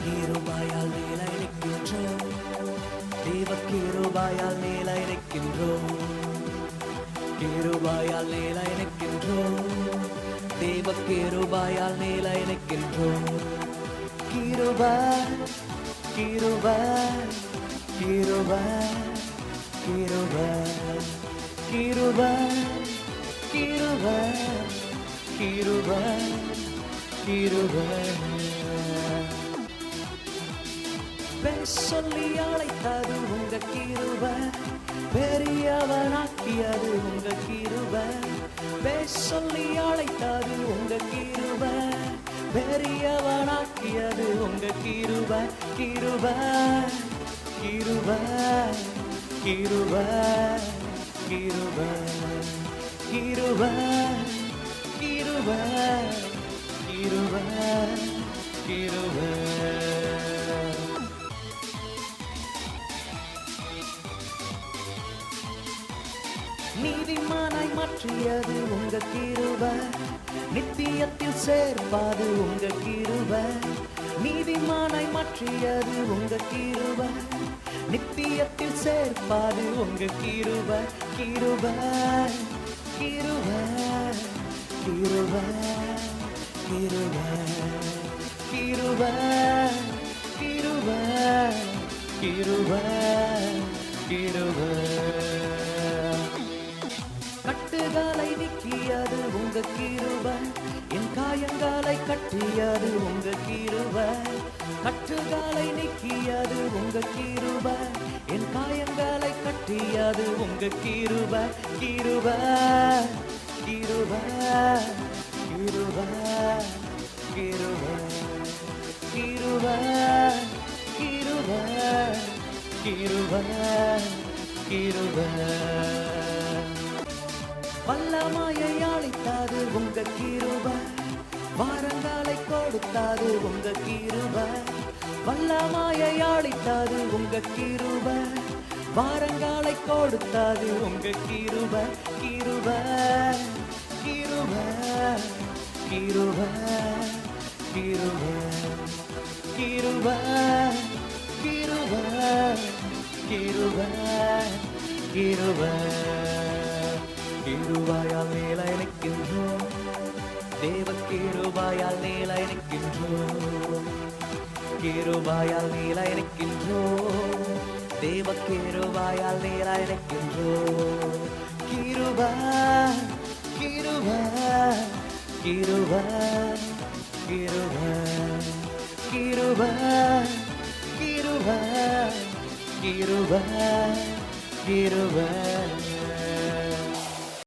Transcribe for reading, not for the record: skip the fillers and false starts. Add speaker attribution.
Speaker 1: கிருபையால் மேலாய் நிற்கின்றோம். தேவ கிருபையால் மேலாய் நிற்கின்றோம். கிருபையால் மேலாய் நிற்கின்றோம். தேவ கிருபையால் மேலாய் நிற்கின்றோம். கிருபை கிருபை கிருபை கிருபை கிருபை கிருபை கிருபை கிருபை. சொல்லி அழைத்தது உங்க கிருபை, பெரியவனாக்கியது உங்க கிருபை. சொல்லி அழைத்தது உங்க கிருபை, பெரியவனாக்கியது உங்க கிருபை. கிருபை கிருபை கிருபை கிருபை கிருபை கிருபை கிருபை கிருபை. நீதிமானாய் மாற்றியது உங்க கிருபை, நித்தியத்தில் சேர்ப்பாது உங்க கிருபை. நீதிமானாய் மாற்றியது உங்க கிருபை, நித்தியத்தில் சேர்ப்பாது உங்க கிருபை. கிருபை கிருபை கிருபை கிருபை கிருபை கிருபை கிருபை கிருபை. கட்டுகளை நீக்கியது உங்க கிருபை, என் காயங்களை கட்டியது உங்க கிருபை. கட்டுகளை நீக்கியது உங்க கிருபை, என் காயங்களை கட்டியது உங்க கிருபை. கிருபை கிருபை கிருபை கிருபை கிருபை கிருபை கிருபை கிருபை. வல்லமையை அளித்தது உங்க கிருபை, வாரங்களை கொடுத்தது உங்க கிருபை. வல்லமையை அளித்தது உங்க கிருபை, வாரங்களை கொடுத்தது உங்க கிருபை. கிருபை கிருபை கிருபை கிருபை கிருபை கிருபை கிருபை கிருபை. கிருபையால் மேலாய் நிற்கின்றோம். தேவ கிருபையால் மேலாய் நிற்கின்றோம். கிருபையால் மேலாய் நிற்கின்றோம். தேவ கிருபையால் மேலாய் நிற்கின்றோம். கிருபை கிருபை கிருபை கிருபை கிருபை கிருபை கிருபை கிருபை.